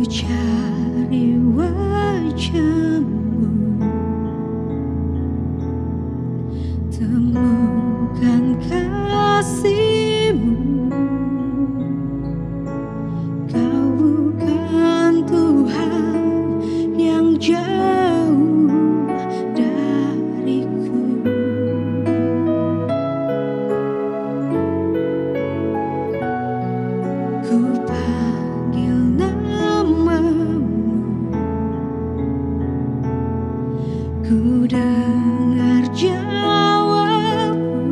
cari wajahmu, temukan kasihmu. Kau bukan Tuhan yang jauh dariku. Ku panggil namamu, ku dengar jawabmu.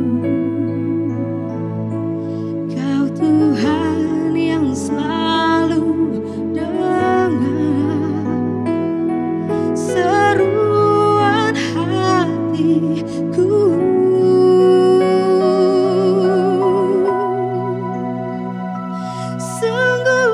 Kau Tuhan yang selalu dengar seruan hatiku. Sungguh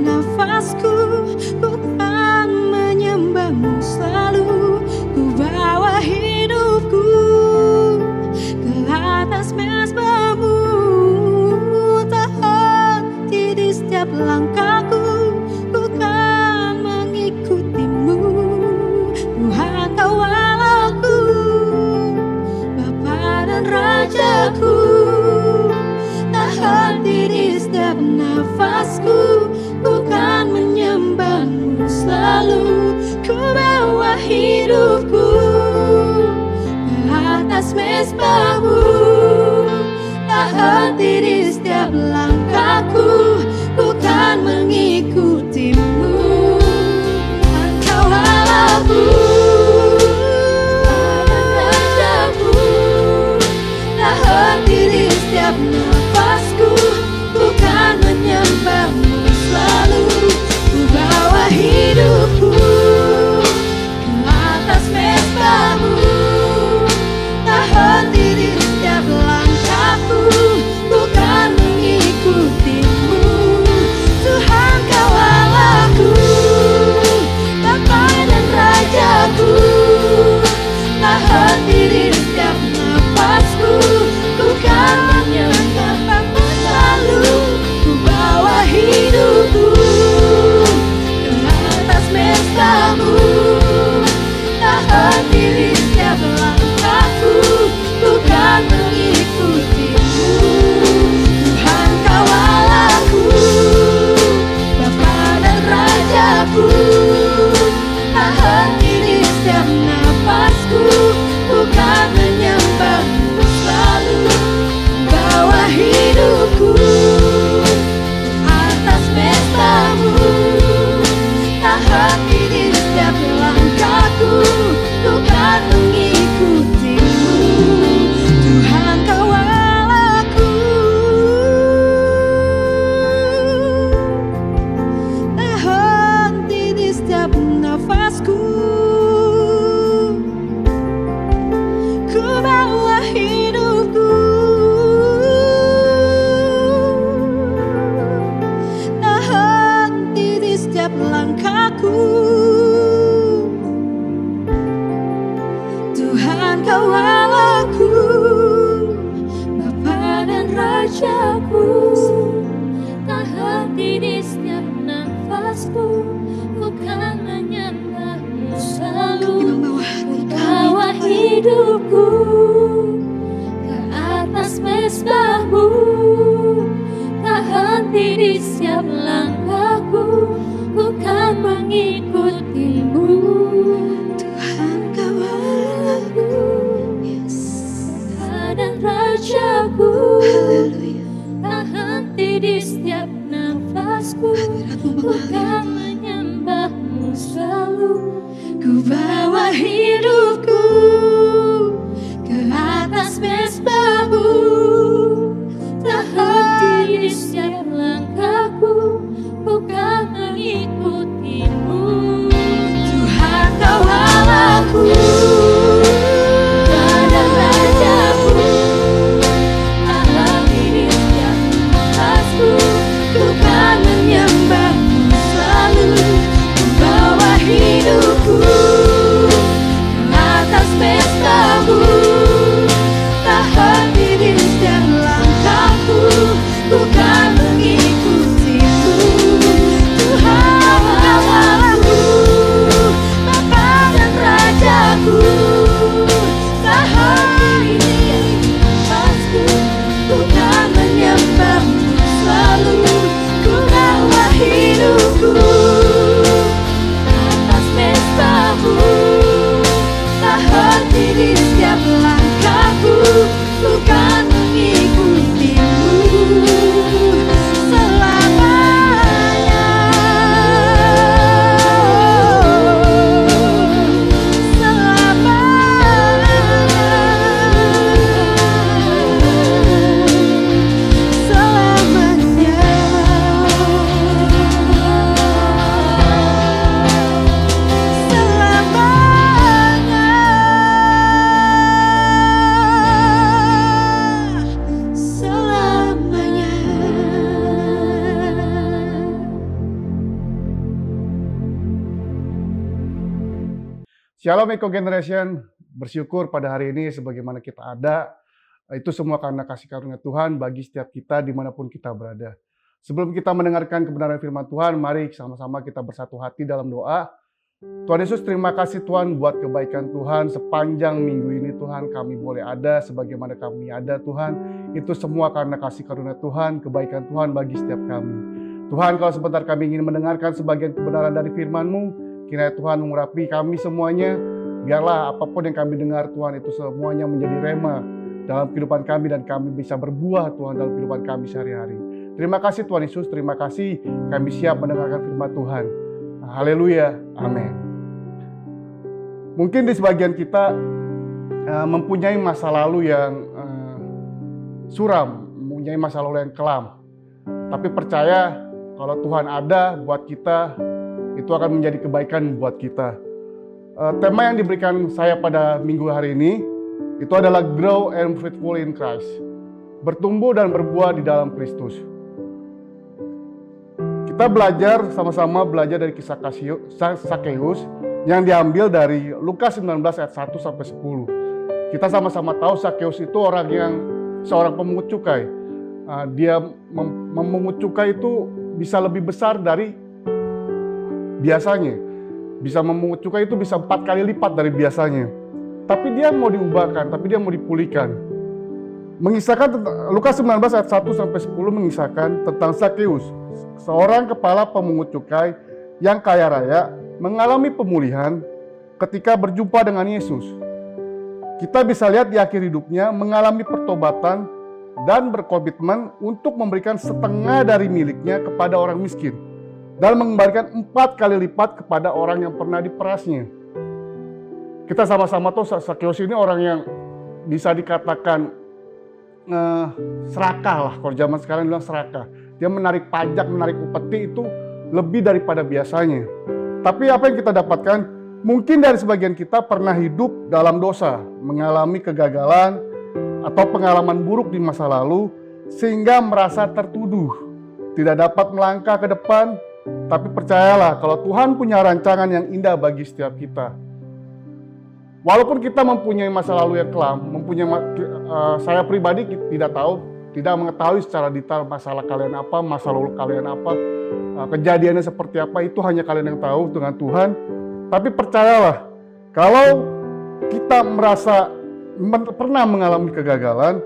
nafasku, ku kan menyembahmu selalu. Ku bawa hidupku ke atas mezbahmu, tak henti di setiap langkahku, ku kan mengikutimu. Tuhan kau Allahku, Bapa dan Rajaku, tak henti di setiap nafasku, ku kan menyembahmu selalu. Ku bawa hidupku ke atas mezbahmu, tak henti di setiap langkahku, ku kan mengikutimu. Engkau Allahku, Rajaku, tak henti di setiap nafasku, ku kan menyembahmu selalu. Ku bawa hidupku ke atas mezbahmu, tak henti di setiap langkahku, ku kan mengikutimu. Tuhan kau Allahku, Bapa dan Rajaku, tak henti di setiap nafasku, ku kan menyembahmu selalu. Ku bawa hidupku ke atas mezbahmu, tak henti di setiap langkahku, ku kan mengikutimu. Tuhan kau Allahku, Bapa dan Rajaku, tak henti di setiap nafasku, ku kan menyembahmu selalu. Bawa hidupku atas mezbahmu, tak henti di setiap langkahku, ku kan mengikutimu. Tuhan kau Allahku, tak henti di setiap nafasku, ku bawa hidupku, tak henti di setiap langkahku. Tuhan kau Allahku, Bapa dan Rajaku, tak henti di setiap nafasku, ku kan menyembahmu selalu. Bawa hidupku ke atas mezbahmu, tak henti di setiap langkahku, ku kan mengikutimu. Tuhan kau Allahku, yes. Bapa dan Rajaku, Haleluya. tak henti di setiap nafasku, Hadiratmu ku mengalir. kan menyembahmu selalu. Ku bawa hidupku ke atas mezbahmu, Tak henti di setiap langkahku, ku kan mengikutimu. Tuhan kau Allahku, Bapa dan Rajaku, tak henti di setiap nafasku, ku kan menyembahmu selalu. Ku bawa hidupku ke Shalom Eco Generation, bersyukur pada hari ini sebagaimana kita ada, itu semua karena kasih karunia Tuhan bagi setiap kita dimanapun kita berada. Sebelum kita mendengarkan kebenaran firman Tuhan, mari sama-sama kita bersatu hati dalam doa. Tuhan Yesus, terima kasih Tuhan buat kebaikan Tuhan sepanjang minggu ini Tuhan kami boleh ada sebagaimana kami ada Tuhan. Itu semua karena kasih karunia Tuhan, kebaikan Tuhan bagi setiap kami. Tuhan, kalau sebentar kami ingin mendengarkan sebagian kebenaran dari firman-Mu, kiranya Tuhan mengurapi kami semuanya. Biarlah apapun yang kami dengar Tuhan itu semuanya menjadi rema dalam kehidupan kami dan kami bisa berbuah Tuhan dalam kehidupan kami sehari-hari. Terima kasih Tuhan Yesus, terima kasih kami siap mendengarkan firman Tuhan. Haleluya, amin. Mungkin di sebagian kita mempunyai masa lalu yang suram, mempunyai masa lalu yang kelam. Tapi percaya kalau Tuhan ada buat kita, itu akan menjadi kebaikan buat kita. Tema yang diberikan saya pada minggu hari ini, itu adalah Grow and Fruitful in Christ. Bertumbuh dan berbuah di dalam Kristus. Kita belajar, sama-sama belajar dari kisah Sakeus yang diambil dari Lukas 19 ayat 1 sampai 10. Kita sama-sama tahu Sakeus itu orang yang seorang pemungut cukai. Dia memungut cukai itu bisa lebih besar dari biasanya. Bisa memungut cukai itu bisa 4 kali lipat dari biasanya. Tapi dia mau diubahkan, tapi dia mau dipulihkan. Mengisahkan Lukas 19 ayat 1 sampai 10 mengisahkan tentang Sakeus, seorang kepala pemungut cukai yang kaya raya mengalami pemulihan ketika berjumpa dengan Yesus. Kita bisa lihat di akhir hidupnya mengalami pertobatan dan berkomitmen untuk memberikan setengah dari miliknya kepada orang miskin dan mengembalikan 4 kali lipat kepada orang yang pernah diperasnya. Kita sama-sama tahu Sakeus ini orang yang bisa dikatakan serakah lah, kalau zaman sekarang bilang serakah. Dia menarik pajak, menarik upeti itu lebih daripada biasanya. Tapi apa yang kita dapatkan, mungkin dari sebagian kita pernah hidup dalam dosa, mengalami kegagalan atau pengalaman buruk di masa lalu, sehingga merasa tertuduh, tidak dapat melangkah ke depan. Tapi percayalah, kalau Tuhan punya rancangan yang indah bagi setiap kita. Walaupun kita mempunyai masa lalu yang kelam, saya pribadi tidak mengetahui secara detail masalah kalian apa, masa lalu kalian apa, kejadiannya seperti apa, itu hanya kalian yang tahu dengan Tuhan. Tapi percayalah, kalau kita merasa pernah mengalami kegagalan,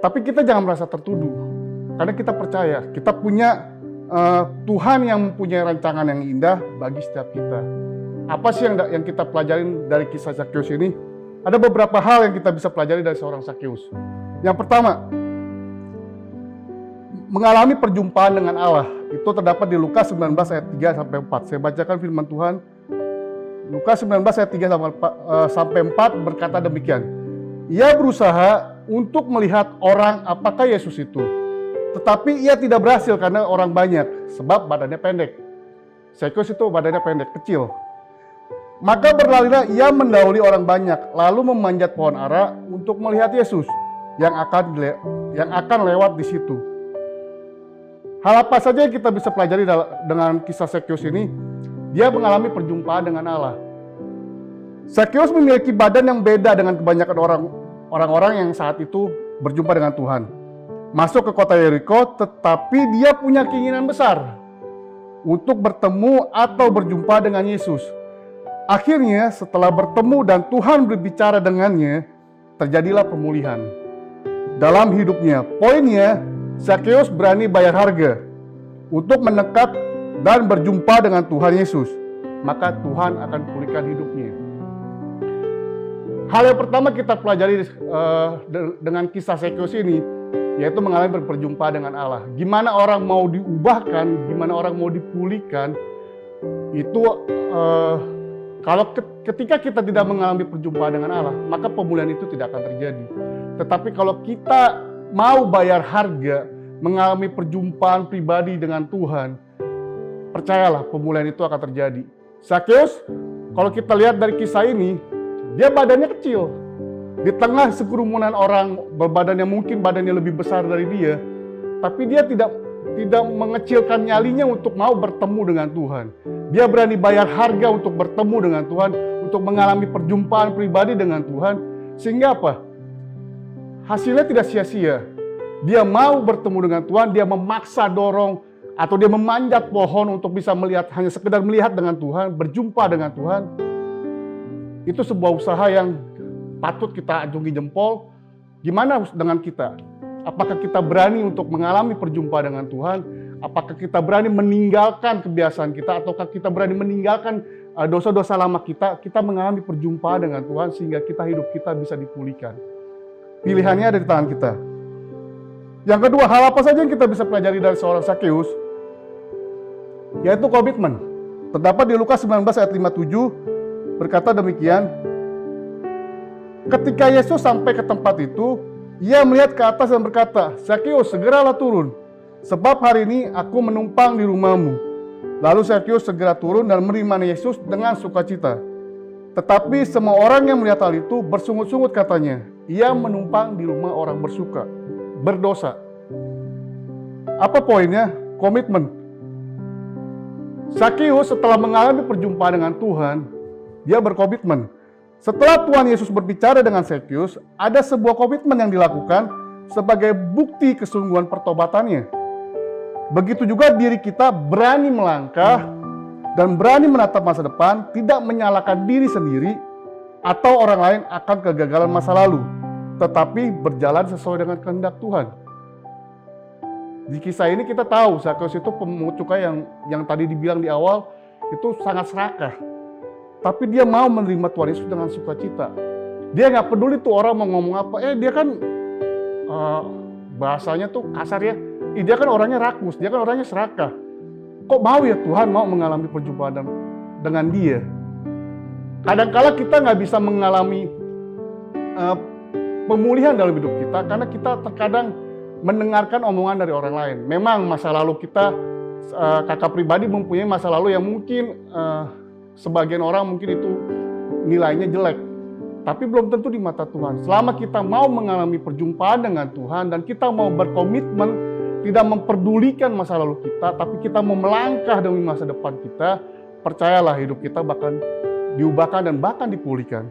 tapi kita jangan merasa tertuduh, karena kita percaya kita punya Tuhan yang mempunyai rancangan yang indah bagi setiap kita. Apa sih yang kita pelajarin dari kisah Sakeus ini? Ada beberapa hal yang kita bisa pelajari dari seorang Sakeus. Yang pertama, mengalami perjumpaan dengan Allah. Itu terdapat di Lukas 19 ayat 3 sampai 4. Saya bacakan firman Tuhan. Lukas 19 ayat 3 sampai 4 berkata demikian. Ia berusaha untuk melihat orang apakah Yesus itu. Tetapi ia tidak berhasil karena orang banyak, sebab badannya pendek. Sakeus itu badannya pendek, kecil. Maka berlarilah ia mendahului orang banyak, lalu memanjat pohon ara untuk melihat Yesus yang akan lewat di situ. Hal apa saja yang kita bisa pelajari dengan kisah Sakeus ini? Dia mengalami perjumpaan dengan Allah. Sakeus memiliki badan yang beda dengan kebanyakan orang-orang yang saat itu berjumpa dengan Tuhan. Masuk ke kota Yeriko, tetapi dia punya keinginan besar untuk bertemu atau berjumpa dengan Yesus. Akhirnya setelah bertemu dan Tuhan berbicara dengannya, terjadilah pemulihan dalam hidupnya. Poinnya, Sakeus berani bayar harga untuk mendekat dan berjumpa dengan Tuhan Yesus. Maka Tuhan akan pulihkan hidupnya. Hal yang pertama kita pelajari dengan kisah Sakeus ini, yaitu mengalami berjumpa dengan Allah. Gimana orang mau diubahkan, gimana orang mau dipulihkan, itu kalau ketika kita tidak mengalami perjumpaan dengan Allah, maka pemulihan itu tidak akan terjadi. Tetapi kalau kita mau bayar harga, mengalami perjumpaan pribadi dengan Tuhan, percayalah pemulihan itu akan terjadi. Sakeus, kalau kita lihat dari kisah ini, dia badannya kecil. Di tengah sekerumunan orang berbadan yang mungkin badannya lebih besar dari dia, tapi dia tidak tidak mengecilkan nyalinya untuk mau bertemu dengan Tuhan. Dia berani bayar harga untuk bertemu dengan Tuhan, untuk mengalami perjumpaan pribadi dengan Tuhan. Sehingga apa? Hasilnya tidak sia-sia. Dia mau bertemu dengan Tuhan, dia memaksa dorong atau dia memanjat pohon untuk bisa melihat, hanya sekedar melihat dengan Tuhan, berjumpa dengan Tuhan. Itu sebuah usaha yang patut kita acungi jempol. Gimana dengan kita? Apakah kita berani untuk mengalami perjumpaan dengan Tuhan? Apakah kita berani meninggalkan kebiasaan kita? Ataukah kita berani meninggalkan dosa-dosa lama kita? Kita mengalami perjumpaan dengan Tuhan sehingga hidup kita bisa dipulihkan. Pilihannya ada di tangan kita. Yang kedua, hal apa saja yang kita bisa pelajari dari seorang Zakeus? Yaitu komitmen. Terdapat di Lukas 19 ayat 57 berkata demikian. Ketika Yesus sampai ke tempat itu, ia melihat ke atas dan berkata, "Zakeus, segeralah turun, sebab hari ini aku menumpang di rumahmu." Lalu Zakeus segera turun dan menerima Yesus dengan sukacita. Tetapi semua orang yang melihat hal itu bersungut-sungut katanya, "Ia menumpang di rumah orang berdosa." Apa poinnya? Komitmen. Zakeus setelah mengalami perjumpaan dengan Tuhan, dia berkomitmen. Setelah Tuhan Yesus berbicara dengan Zakeus, ada sebuah komitmen yang dilakukan sebagai bukti kesungguhan pertobatannya. Begitu juga diri kita berani melangkah dan berani menatap masa depan, tidak menyalahkan diri sendiri atau orang lain akan kegagalan masa lalu, tetapi berjalan sesuai dengan kehendak Tuhan. Di kisah ini kita tahu Zakeus itu pemungut cukai yang tadi dibilang di awal itu sangat serakah. Tapi dia mau menerima Tuhan Yesus dengan sukacita. Dia nggak peduli tuh orang mau ngomong apa. Dia kan bahasanya tuh kasar ya. Dia kan orangnya rakus, dia kan orangnya serakah. Kok mau ya Tuhan mau mengalami perjumpaan dengan dia? Kadang-kala kita nggak bisa mengalami pemulihan dalam hidup kita karena kita terkadang mendengarkan omongan dari orang lain. Memang masa lalu kita, kakak pribadi mempunyai masa lalu yang mungkin sebagian orang mungkin itu nilainya jelek. Tapi belum tentu di mata Tuhan. Selama kita mau mengalami perjumpaan dengan Tuhan dan kita mau berkomitmen, tidak memperdulikan masa lalu kita, tapi kita mau melangkah demi masa depan kita, percayalah hidup kita bahkan diubahkan dan bahkan dipulihkan.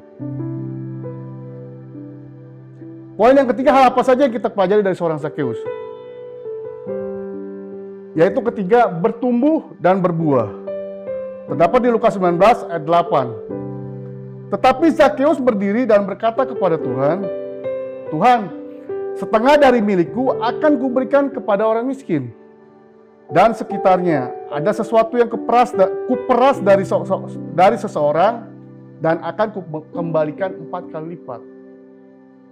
Poin yang ketiga, hal apa saja yang kita pelajari dari seorang Zakeus? Yaitu ketiga, bertumbuh dan berbuah. Terdapat di Lukas 19 ayat 8. Tetapi Zakeus berdiri dan berkata kepada Tuhan, "Tuhan, setengah dari milikku akan kuberikan kepada orang miskin. Dan sekitarnya ada sesuatu yang kuperas dari seseorang dan akan kukembalikan 4 kali lipat."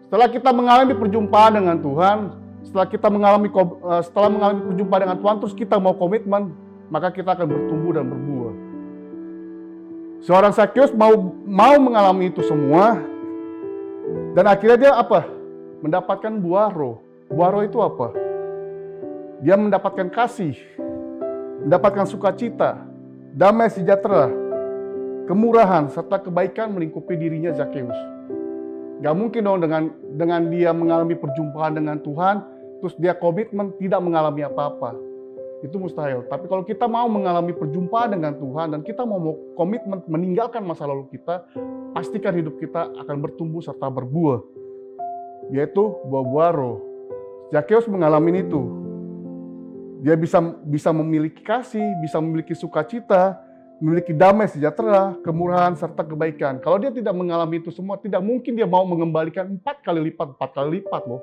Setelah kita mengalami perjumpaan dengan Tuhan, setelah mengalami perjumpaan dengan Tuhan, terus kita mau komitmen, maka kita akan bertumbuh dan berbuah. Seorang Zakeus mau mengalami itu semua, dan akhirnya dia apa? Mendapatkan buah roh. Buah roh itu apa? Dia mendapatkan kasih, mendapatkan sukacita, damai sejahtera, kemurahan, serta kebaikan melingkupi dirinya Zakeus. Gak mungkin dong dengan dia mengalami perjumpaan dengan Tuhan, terus dia komitmen tidak mengalami apa-apa. Itu mustahil. Tapi kalau kita mau mengalami perjumpaan dengan Tuhan dan kita mau komitmen meninggalkan masa lalu kita, pastikan hidup kita akan bertumbuh serta berbuah, yaitu buah-buah roh. Zakeus mengalami itu. Dia bisa memiliki kasih, bisa memiliki sukacita, memiliki damai sejahtera, kemurahan serta kebaikan. Kalau dia tidak mengalami itu semua, tidak mungkin dia mau mengembalikan 4 kali lipat loh.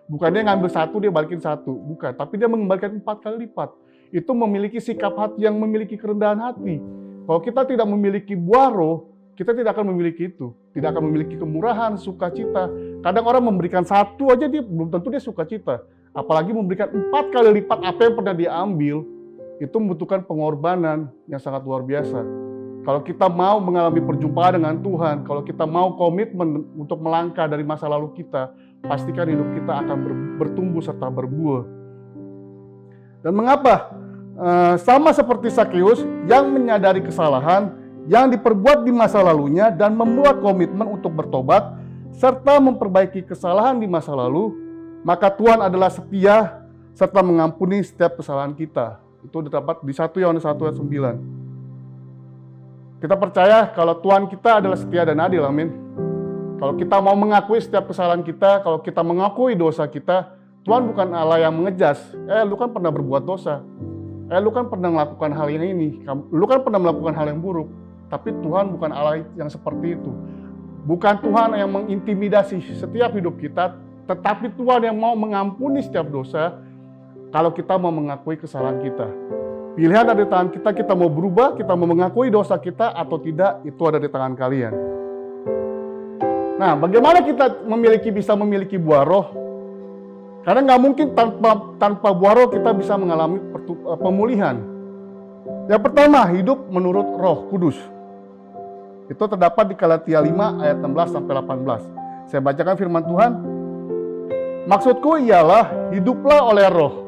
Bukan dia ngambil 1, dia balikin 1. Bukan, tapi dia mengembalikan 4 kali lipat. Itu memiliki sikap hati yang memiliki kerendahan hati. Kalau kita tidak memiliki buah roh, kita tidak akan memiliki itu. Tidak akan memiliki kemurahan, sukacita. Kadang orang memberikan 1 aja, dia belum tentu dia sukacita. Apalagi memberikan 4 kali lipat apa yang pernah dia ambil, itu membutuhkan pengorbanan yang sangat luar biasa. Kalau kita mau mengalami perjumpaan dengan Tuhan, kalau kita mau komitmen untuk melangkah dari masa lalu kita, pastikan hidup kita akan bertumbuh serta berbuah. Dan mengapa? Sama seperti Zakeus yang menyadari kesalahan yang diperbuat di masa lalunya dan membuat komitmen untuk bertobat serta memperbaiki kesalahan di masa lalu, maka Tuhan adalah setia serta mengampuni setiap kesalahan kita. Itu terdapat di 1 Yohanes 1 ayat 9. Kita percaya kalau Tuhan kita adalah setia dan adil, amin. Kalau kita mau mengakui setiap kesalahan kita, kalau kita mengakui dosa kita, Tuhan bukan Allah yang mengejas. Lu kan pernah berbuat dosa. Lu kan pernah melakukan hal yang ini. Lu kan pernah melakukan hal yang buruk. Tapi Tuhan bukan Allah yang seperti itu. Bukan Tuhan yang mengintimidasi setiap hidup kita, tetapi Tuhan yang mau mengampuni setiap dosa kalau kita mau mengakui kesalahan kita. Pilihan ada di tangan kita, kita mau berubah, kita mau mengakui dosa kita atau tidak, itu ada di tangan kalian. Nah, bagaimana kita bisa memiliki buah roh? Karena nggak mungkin tanpa buah roh kita bisa mengalami pemulihan. Yang pertama, hidup menurut Roh Kudus. Itu terdapat di Galatia 5 ayat 16 sampai 18. Saya bacakan firman Tuhan. Maksudku ialah hiduplah oleh roh,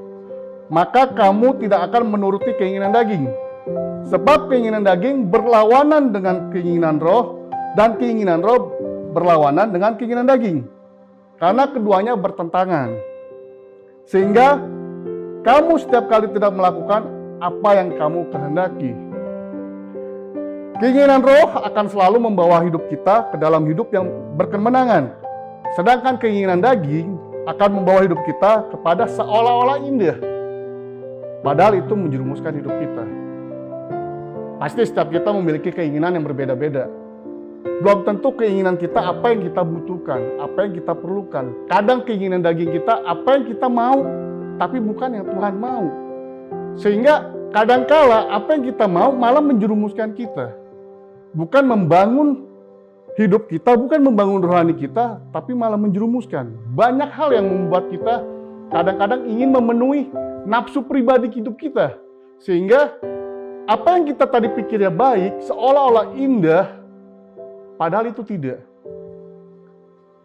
maka kamu tidak akan menuruti keinginan daging. Sebab keinginan daging berlawanan dengan keinginan roh, dan keinginan roh berlawanan dengan keinginan daging. Karena keduanya bertentangan. Sehingga kamu setiap kali tidak melakukan apa yang kamu kehendaki. Keinginan roh akan selalu membawa hidup kita ke dalam hidup yang berkemenangan. Sedangkan keinginan daging akan membawa hidup kita kepada seolah-olah indah. Padahal itu menjerumuskan hidup kita. Pasti setiap kita memiliki keinginan yang berbeda-beda. Belum tentu keinginan kita apa yang kita butuhkan, apa yang kita perlukan. Kadang keinginan daging kita apa yang kita mau, tapi bukan yang Tuhan mau. Sehingga kadangkala apa yang kita mau malah menjerumuskan kita. Bukan membangun hidup kita, bukan membangun rohani kita, tapi malah menjerumuskan. Banyak hal yang membuat kita kadang-kadang ingin memenuhi nafsu pribadi hidup kita. Sehingga apa yang kita tadi pikirnya baik, seolah-olah indah, padahal itu tidak.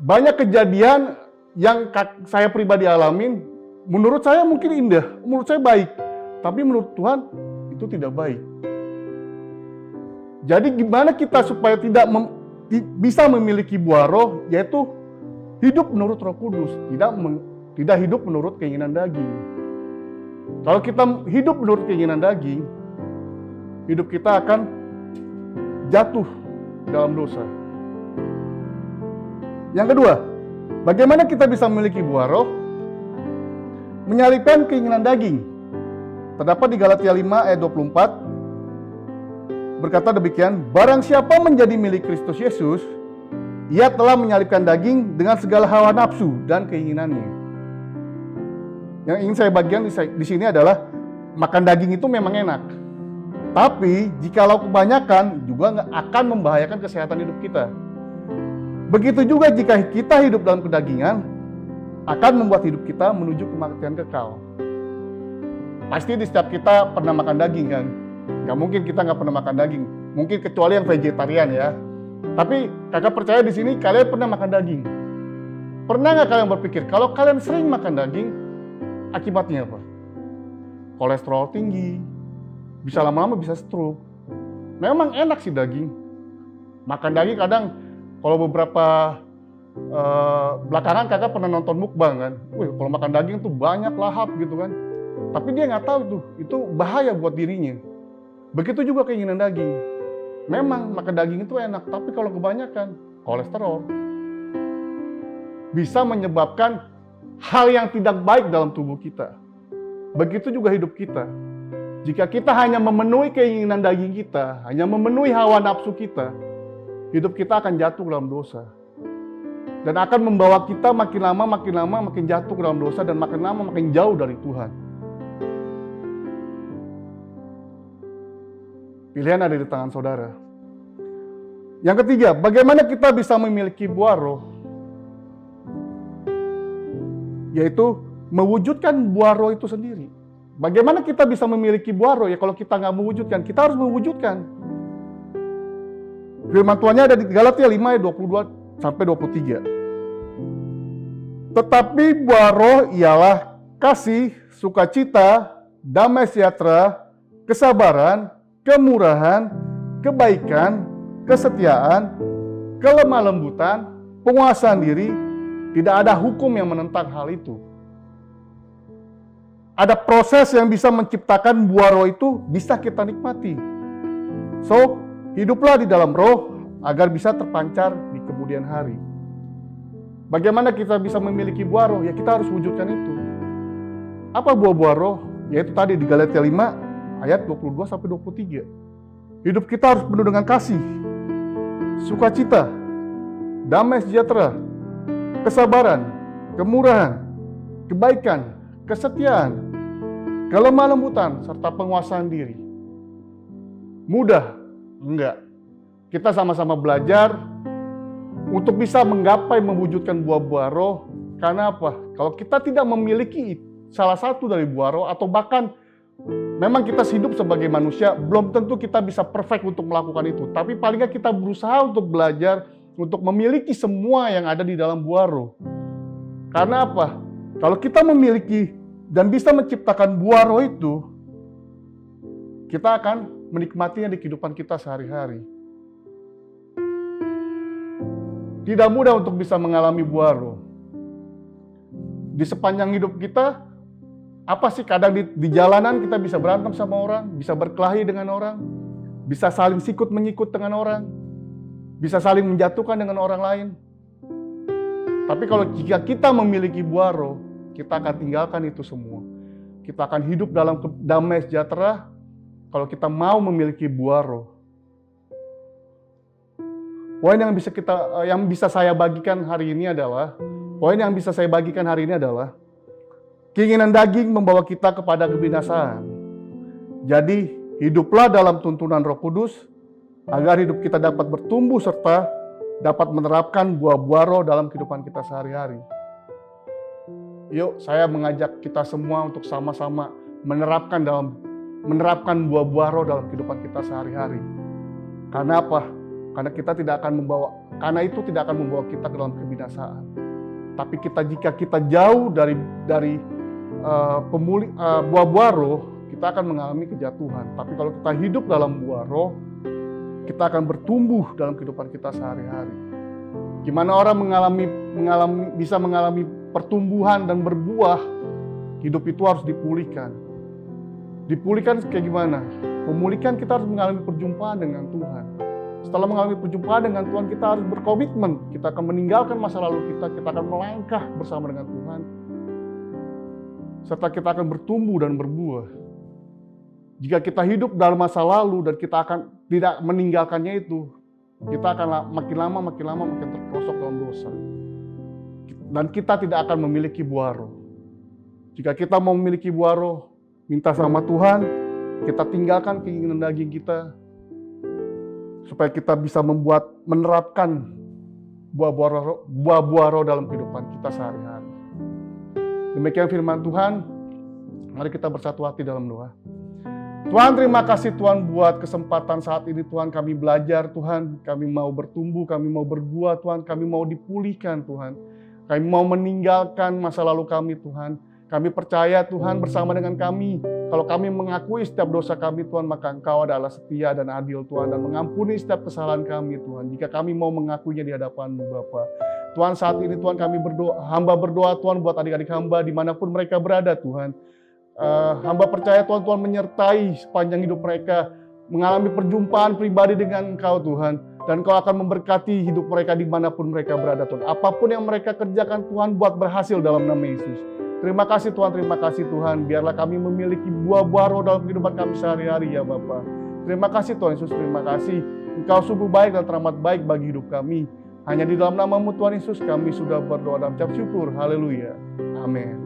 Banyak kejadian yang saya pribadi alamin, menurut saya mungkin indah, menurut saya baik. Tapi menurut Tuhan, itu tidak baik. Jadi gimana kita supaya bisa memiliki buah roh, yaitu hidup menurut Roh Kudus, tidak hidup menurut keinginan daging. Kalau kita hidup menurut keinginan daging, hidup kita akan jatuh dalam dosa. Yang kedua, bagaimana kita bisa memiliki buah roh? Menyalibkan keinginan daging. Terdapat di Galatia 5 ayat 24, berkata demikian, barang siapa menjadi milik Kristus Yesus, ia telah menyalibkan daging dengan segala hawa nafsu dan keinginannya. Yang ingin saya bagikan di sini adalah, makan daging itu memang enak. Tapi, jikalau kebanyakan juga akan membahayakan kesehatan hidup kita. Begitu juga jika kita hidup dalam kedagingan, akan membuat hidup kita menuju kematian kekal. Pasti di setiap kita pernah makan daging kan? Gak mungkin kita nggak pernah makan daging. Mungkin kecuali yang vegetarian ya. Tapi kakak percaya di sini kalian pernah makan daging. Pernah nggak kalian berpikir kalau kalian sering makan daging, akibatnya apa? Kolesterol tinggi, bisa lama-lama bisa stroke. Memang enak sih daging. Makan daging kadang kalau beberapa belakangan kakak pernah nonton mukbang kan. Wih, kalau makan daging tuh banyak lahap gitu kan. Tapi dia nggak tahu tuh, itu bahaya buat dirinya. Begitu juga keinginan daging. Memang makan daging itu enak, tapi kalau kebanyakan kolesterol bisa menyebabkan hal yang tidak baik dalam tubuh kita. Begitu juga hidup kita. Jika kita hanya memenuhi keinginan daging kita, hanya memenuhi hawa nafsu kita, hidup kita akan jatuh dalam dosa. Dan akan membawa kita makin lama makin jatuh dalam dosa dan makin lama makin jauh dari Tuhan. Pilihan ada di tangan saudara. Yang ketiga, bagaimana kita bisa memiliki buah roh? Yaitu mewujudkan buah roh itu sendiri. Bagaimana kita bisa memiliki buah roh? Ya kalau kita nggak mewujudkan, kita harus mewujudkan. Firman Tuhannya ada di Galatia 5 ayat 22 sampai 23. Tetapi buah roh ialah kasih, sukacita, damai sejahtera, kesabaran, kemurahan, kebaikan, kesetiaan, kelemah lembutan, penguasaan diri. Tidak ada hukum yang menentang hal itu. ada proses yang bisa menciptakan buah roh itu bisa kita nikmati. So, hiduplah di dalam roh agar bisa terpancar di kemudian hari. Bagaimana kita bisa memiliki buah roh? Ya kita harus wujudkan itu. Apa buah-buah roh? Yaitu tadi di Galatia 5 ayat 22-23. Hidup kita harus penuh dengan kasih, sukacita, damai sejahtera, kesabaran, kemurahan, kebaikan, kesetiaan, kelemah lembutan, serta penguasaan diri. Mudah? Enggak. Kita sama-sama belajar untuk bisa menggapai mewujudkan buah-buah roh. Karena apa? Kalau kita tidak memiliki salah satu dari buah roh, atau bahkan memang kita hidup sebagai manusia, belum tentu kita bisa perfect untuk melakukan itu. Tapi paling nggak kita berusaha untuk belajar, untuk memiliki semua yang ada di dalam buah roh. Karena apa? Kalau kita memiliki dan bisa menciptakan buah roh itu, kita akan menikmatinya di kehidupan kita sehari-hari. Tidak mudah untuk bisa mengalami buah roh. Di sepanjang hidup kita, apa sih kadang di jalanan kita bisa berantem sama orang, bisa berkelahi dengan orang, bisa saling sikut menyikut dengan orang, bisa saling menjatuhkan dengan orang lain. Tapi kalau jika kita memiliki buah roh, kita akan tinggalkan itu semua. Kita akan hidup dalam damai sejahtera kalau kita mau memiliki buah roh. Poin yang bisa saya bagikan hari ini adalah keinginan daging membawa kita kepada kebinasaan. Jadi, hiduplah dalam tuntunan Roh Kudus agar hidup kita dapat bertumbuh serta dapat menerapkan buah-buah roh dalam kehidupan kita sehari-hari. Yuk, saya mengajak kita semua untuk sama-sama menerapkan buah-buah roh dalam kehidupan kita sehari-hari. Karena apa? Karena itu tidak akan membawa kita ke dalam kebinasaan. Tapi jika kita jauh dari buah-buah roh, kita akan mengalami kejatuhan. Tapi kalau kita hidup dalam buah roh, kita akan bertumbuh dalam kehidupan kita sehari-hari. Gimana orang bisa mengalami pertumbuhan dan berbuah? Hidup itu harus dipulihkan. Dipulihkan kayak gimana? Pemulihan kita harus mengalami perjumpaan dengan Tuhan. Setelah mengalami perjumpaan dengan Tuhan, kita harus berkomitmen. Kita akan meninggalkan masa lalu kita akan melangkah bersama dengan Tuhan. Serta kita akan bertumbuh dan berbuah. Jika kita hidup dalam masa lalu dan kita akan tidak meninggalkannya itu, kita akan makin lama makin terperosok dalam dosa. Dan kita tidak akan memiliki buah roh. Jika kita mau memiliki buah roh, minta sama Tuhan, kita tinggalkan keinginan daging kita, supaya kita bisa menerapkan buah-buah roh dalam kehidupan kita sehari-hari. Demikian firman Tuhan. Mari kita bersatu hati dalam doa. Tuhan, terima kasih Tuhan buat kesempatan saat ini Tuhan, kami belajar Tuhan, kami mau bertumbuh, kami mau berbuah Tuhan, kami mau dipulihkan Tuhan. Kami mau meninggalkan masa lalu kami Tuhan. Kami percaya Tuhan bersama dengan kami. Kalau kami mengakui setiap dosa kami Tuhan, maka Engkau adalah setia dan adil Tuhan, dan mengampuni setiap kesalahan kami Tuhan. Jika kami mau mengakuinya di hadapan-Mu Bapa. Tuhan, saat ini Tuhan kami hamba berdoa Tuhan buat adik-adik hamba dimanapun mereka berada Tuhan. Hamba percaya Tuhan menyertai sepanjang hidup mereka, mengalami perjumpaan pribadi dengan Engkau Tuhan. Dan Engkau akan memberkati hidup mereka dimanapun mereka berada Tuhan. Apapun yang mereka kerjakan Tuhan, buat berhasil dalam nama Yesus. Terima kasih Tuhan. Biarlah kami memiliki buah-buah roh dalam kehidupan kami sehari-hari ya Bapa. Terima kasih Tuhan Yesus, terima kasih. Engkau sungguh baik dan teramat baik bagi hidup kami. Hanya di dalam nama-Mu Tuhan Yesus kami sudah berdoa dan ucap syukur. Haleluya. Amin.